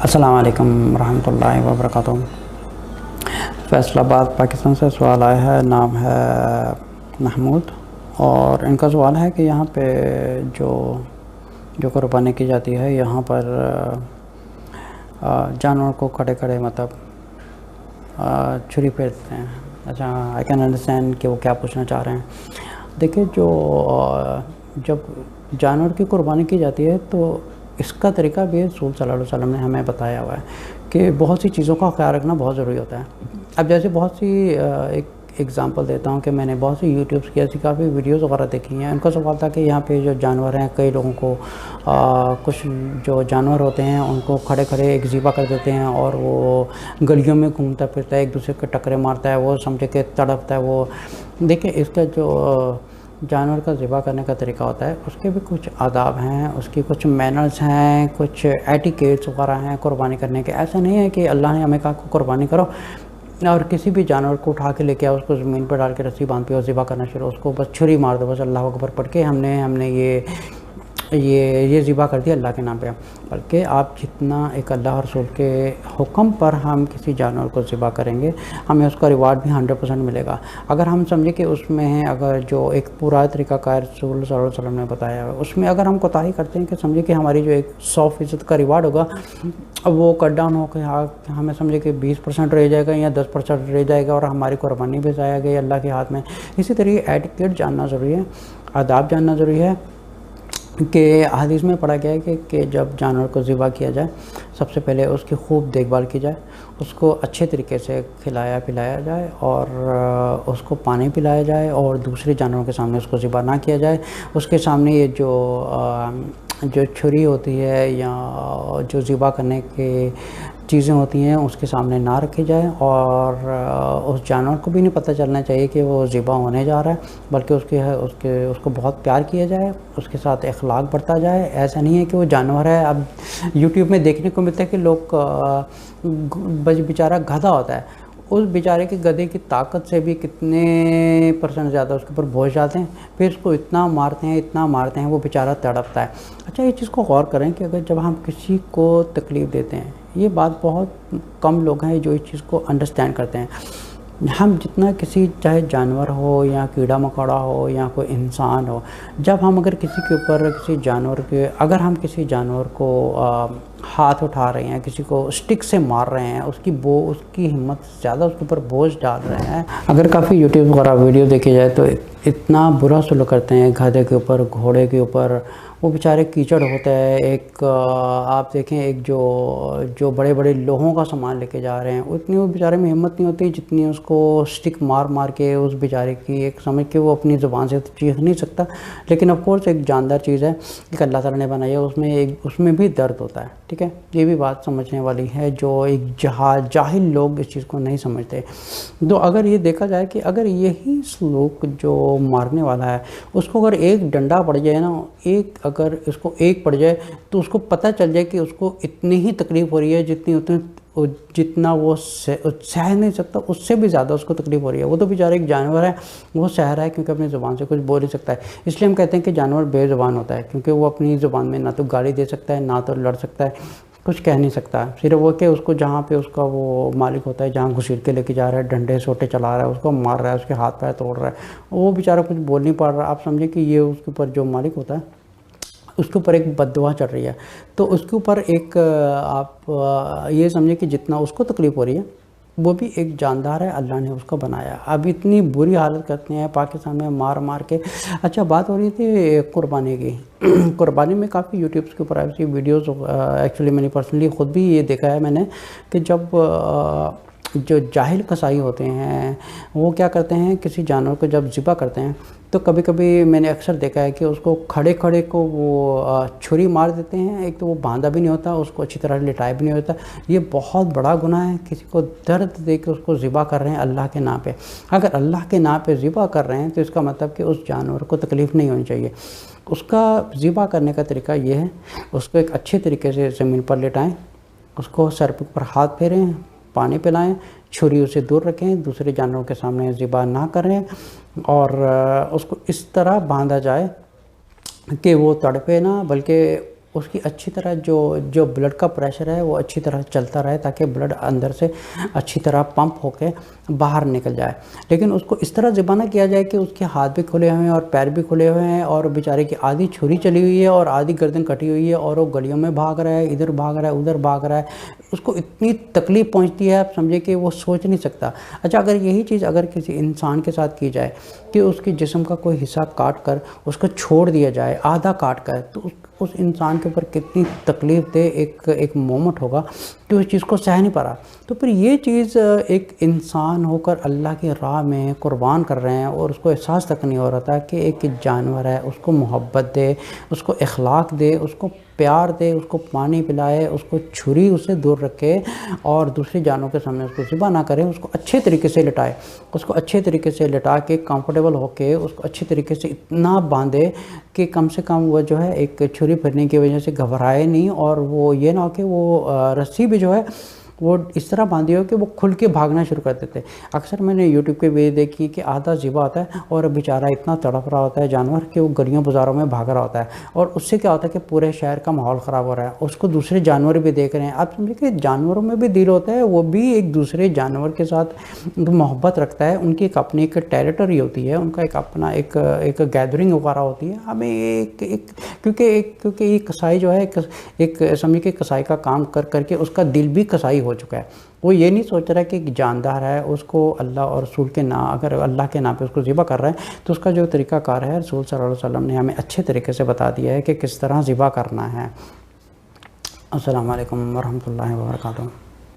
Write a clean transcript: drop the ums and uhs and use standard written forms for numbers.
السلام علیکم ورحمۃ اللہ وبرکاتہ۔ فیصل آباد پاکستان سے سوال آیا ہے، نام ہے محمود، اور ان کا سوال ہے کہ یہاں پہ جو قربانی کی جاتی ہے یہاں پر جانور کو کھڑے کھڑے مطلب چھری پھیرتے ہیں۔ اچھا، آئی کین انڈرسٹینڈ کہ وہ کیا پوچھنا چاہ رہے ہیں۔ دیکھیں، جب جانور کی قربانی کی جاتی ہے تو اس کا طریقہ بھی رسول صلی اللہ علیہ وسلم نے ہمیں بتایا ہوا ہے کہ بہت سی چیزوں کا خیال رکھنا بہت ضروری ہوتا ہے۔ اب جیسے بہت سی ایک ایگزامپل دیتا ہوں کہ میں نے بہت سی یوٹیوبس کی ایسی کافی ویڈیوز وغیرہ دیکھی ہیں۔ ان کا سوال تھا کہ یہاں پہ جو جانور ہیں، کئی لوگوں کو کچھ جو جانور ہوتے ہیں ان کو کھڑے کھڑے ایک ذبح کر دیتے ہیں اور وہ گلیوں میں گھومتا پھرتا ہے، ایک دوسرے کو ٹکرے مارتا ہے، وہ سمجھے کہ تڑپتا ہے۔ وہ دیکھیں، اس کا جو جانور کا ذبح کرنے کا طریقہ ہوتا ہے اس کے بھی کچھ آداب ہیں، اس کی کچھ مینرز ہیں، کچھ ایٹیکیٹس وغیرہ ہیں قربانی کرنے کے۔ ایسا نہیں ہے کہ اللہ نے ہمیں کہا کہ قربانی کرو اور کسی بھی جانور کو اٹھا کے لے کے آؤ، اس کو زمین پر ڈال کے رسی باندھ پہ اور ذبح کرنا شروع، اس کو بس چھری مار دو، بس اللہ اکبر پڑھ کے ہم نے یہ ذبح کر دیا اللہ کے نام پہ۔ بلکہ آپ جتنا ایک اللہ اور رسول کے حکم پر ہم کسی جانور کو ذبح کریں گے، ہمیں اس کا ریوارڈ بھی 100% ملے گا۔ اگر ہم سمجھیں کہ اس میں ہے، اگر جو ایک پورا طریقہ کار رسول صلی اللہ علیہ وسلم نے بتایا ہے اس میں اگر ہم کوتاہی کرتے ہیں کہ سمجھے کہ ہماری جو ایک 100% کا ریوارڈ ہوگا اب وہ کٹ ڈاؤن ہو کے ہمیں سمجھے کہ 20% رہ جائے گا یا 10% رہ جائے گا اور ہماری قربانی بھی ضائع گئی اللہ کے ہاتھ میں۔ اسی طرح ایٹیکیٹ جاننا ضروری ہے، آداب جاننا ضروری ہے کہ حدیث میں پڑھا گیا ہے کہ جب جانور کو ذبح کیا جائے سب سے پہلے اس کی خوب دیکھ بھال کی جائے، اس کو اچھے طریقے سے کھلایا پلایا جائے اور اس کو پانی پلایا جائے، اور دوسرے جانوروں کے سامنے اس کو ذبح نہ کیا جائے۔ اس کے سامنے یہ جو چھری ہوتی ہے یا جو ذبح کرنے کے چیزیں ہوتی ہیں اس کے سامنے نہ رکھی جائے، اور اس جانور کو بھی نہیں پتہ چلنا چاہیے کہ وہ ذبح ہونے جا رہا ہے، بلکہ اس کو بہت پیار کیا جائے، اس کے ساتھ اخلاق برتا جائے۔ ایسا نہیں ہے کہ وہ جانور ہے۔ اب یوٹیوب میں دیکھنے کو ملتا ہے کہ لوگ بیچارہ گدھا ہوتا ہے، اس بیچارے کے گدھے کی طاقت سے بھی کتنے % زیادہ اس کے اوپر بوجھ جاتے ہیں، پھر اس کو اتنا مارتے ہیں وہ بیچارہ تڑپتا ہے۔ اچھا، یہ چیز کو غور کریں کہ اگر جب ہم کسی کو تکلیف دیتے ہیں، یہ بات بہت کم لوگ ہیں جو اس چیز کو انڈرسٹینڈ کرتے ہیں۔ ہم جتنا کسی چاہے جانور ہو یا کیڑا مکوڑا ہو یا کوئی انسان ہو، جب ہم اگر کسی کے اوپر اگر ہم کسی جانور کو ہاتھ اٹھا رہے ہیں، کسی کو اسٹک سے مار رہے ہیں، اس کی ہمت زیادہ اس کے اوپر بوجھ ڈال رہے ہیں، اگر کافی یوٹیوب وغیرہ ویڈیو دیکھی جائے تو اتنا برا سلوک کرتے ہیں گدھے کے اوپر، گھوڑے کے اوپر، وہ بیچارے کیچڑ ہوتا ہے۔ ایک آپ دیکھیں، ایک جو بڑے بڑے لوہوں کا سامان لے کے جا رہے ہیں، اتنی وہ بیچارے میں ہمت نہیں ہوتی جتنی اس کو اسٹک مار کے اس بیچارے کی ایک سمجھ کے وہ اپنی زبان سے چیخ نہیں سکتا، لیکن آف کورس ایک جاندار چیز ہے، ایک اللہ تعالیٰ نے بنائی ہے، اس میں بھی درد ہوتا ہے، ٹھیک ہے۔ یہ بھی بات سمجھنے والی ہے، جو ایک جاہل لوگ اس چیز کو نہیں سمجھتے۔ تو اگر یہ دیکھا جائے کہ اگر یہی سلوک جو مارنے والا ہے اس کو اگر ایک ڈنڈا پڑ جائے نا، اگر اس کو ایک پڑ جائے تو اس کو پتہ چل جائے کہ اس کو اتنی ہی تکلیف ہو رہی ہے جتنا وہ سہ نہیں سکتا، اس سے بھی زیادہ اس کو تکلیف ہو رہی ہے۔ وہ تو بیچارہ ایک جانور ہے، وہ سہ رہا ہے کیونکہ اپنی زبان سے کچھ بول نہیں سکتا ہے۔ اس لیے ہم کہتے ہیں کہ جانور بے زبان ہوتا ہے، کیونکہ وہ اپنی زبان میں نہ تو گالی دے سکتا ہے، نہ تو لڑ سکتا ہے، کچھ کہہ نہیں سکتا ہے۔ صرف وہ کہ اس کو جہاں پہ اس کا وہ مالک ہوتا ہے، جہاں گھسیٹ کے لے کے جا رہا ہے، ڈنڈے سوٹے چلا رہا ہے، اس کو مار رہا ہے، اس کے ہاتھ پیر توڑ رہا ہے، وہ بیچارہ کچھ بول نہیں پا رہا۔ آپ سمجھیں کہ یہ اس کے اوپر جو مالک ہوتا ہے اس کے اوپر ایک بد دعا چل رہی ہے، تو اس کے اوپر ایک آپ یہ سمجھیں کہ جتنا اس کو تکلیف ہو رہی ہے وہ بھی ایک جاندار ہے، اللہ نے اس کو بنایا۔ اب اتنی بری حالت کرتے ہیں پاکستان میں مار کے۔ اچھا، بات ہو رہی تھی قربانی کی۔ قربانی میں کافی یوٹیوبس کے اوپر ایسی ویڈیوز، ایکچولی میں نے پرسنلی خود بھی یہ دیکھا ہے میں نے، کہ جب جو جاہل قصائی ہوتے ہیں وہ کیا کرتے ہیں، کسی جانور کو جب ذبح کرتے ہیں تو کبھی کبھی میں نے اکثر دیکھا ہے کہ اس کو کھڑے کو وہ چھری مار دیتے ہیں۔ ایک تو وہ باندھا بھی نہیں ہوتا، اس کو اچھی طرح لٹایا بھی نہیں ہوتا۔ یہ بہت بڑا گناہ ہے، کسی کو درد دے کے اس کو ذبح کر رہے ہیں اللہ کے نام پہ۔ اگر اللہ کے نام پہ ذبح کر رہے ہیں تو اس کا مطلب کہ اس جانور کو تکلیف نہیں ہونی چاہیے۔ اس کا ذبح کرنے کا طریقہ یہ ہے، اس کو ایک اچھے طریقے سے زمین پر لٹائیں، اس کو سر پر ہاتھ پھیریں، پانی پلائیں، چھری اسے دور رکھیں، دوسرے جانوروں کے سامنے ذبح نہ کریں، اور اس کو اس طرح باندھا جائے کہ وہ تڑپے نہ، بلکہ اس کی اچھی طرح جو بلڈ کا پریشر ہے وہ اچھی طرح چلتا رہے، تاکہ بلڈ اندر سے اچھی طرح پمپ ہو کے باہر نکل جائے۔ لیکن اس کو اس طرح ذبح نہ کیا جائے کہ اس کے ہاتھ بھی کھلے ہوئے ہیں اور پیر بھی کھلے ہوئے ہیں، اور بیچارے کی آدھی چھری چلی ہوئی ہے اور آدھی گردن کٹی ہوئی ہے، اور وہ گلیوں میں بھاگ رہا ہے، ادھر بھاگ رہا ہے ادھر بھاگ رہا ہے، اس کو اتنی تکلیف پہنچتی ہے، آپ سمجھے کہ وہ سوچ نہیں سکتا۔ اچھا، اگر یہی چیز اگر کسی انسان کے ساتھ کی جائے کہ اس کی جسم کا کوئی حصہ کاٹ کر اس کو چھوڑ دیا جائے، آدھا کاٹ کر، تو اس انسان کے اوپر کتنی تکلیف دہ ایک مومنٹ ہوگا کہ اس چیز کو سہ نہیں پا رہا۔ تو پھر یہ چیز ایک انسان ہو کر اللہ کی راہ میں قربان کر رہے ہیں، اور اس کو احساس تک نہیں ہو رہا تھا کہ ایک جانور ہے، اس کو محبت دے، اس کو اخلاق دے، اس کو پیار دے، اس کو پانی پلائے، اس کو چھری اس سے دور رکھے، اور دوسری جانوں کے سامنے اس کو ذبح نہ کرے، اس کو اچھے طریقے سے لٹائے، اس کو اچھے طریقے سے لٹا کے کمفرٹیبل ہو کے اس کو اچھی طریقے سے اتنا باندھے کہ کم سے کم وہ جو ہے ایک چھری پھرنے کی وجہ سے گھبرائے نہیں، اور وہ یہ نہ ہو کہ وہ رسی بھی جو ہے وہ اس طرح باندھی ہو کہ وہ کھل کے بھاگنا شروع کر دیتے۔ اکثر میں نے یوٹیوب پہ ویڈیو دیکھی کہ آدھا ذبح ہوتا ہے اور بیچارہ اتنا تڑپ رہا ہوتا ہے جانور کہ وہ گلیوں بازاروں میں بھاگ رہا ہوتا ہے، اور اس سے کیا ہوتا ہے کہ پورے شہر کا ماحول خراب ہو رہا ہے، اس کو دوسرے جانور بھی دیکھ رہے ہیں۔ آپ سمجھے کہ جانوروں میں بھی دل ہوتا ہے، وہ بھی ایک دوسرے جانور کے ساتھ محبت رکھتا ہے، ان کی ایک اپنی ایک ٹیریٹری ہوتی ہے، ان کا ایک اپنا ایک گیدرنگ وغیرہ ہوتی ہے۔ ہمیں کیونکہ یہ کسائی جو ہے ایک سمجھے کہ کسائی کا کام کر کے اس کا دل بھی کسائی ہو چکا ہے، وہ یہ نہیں سوچ رہا کہ ایک جاندار ہے، اس کو اللہ اور رسول کے نام، اگر اللہ کے نام پہ اس کو ذبح کر رہے ہیں تو اس کا جو طریقہ کار ہے رسول صلی اللہ علیہ وسلم نے ہمیں اچھے طریقے سے بتا دیا ہے کہ کس طرح ذبح کرنا ہے۔ السلام علیکم ورحمۃ اللہ وبرکاتہ۔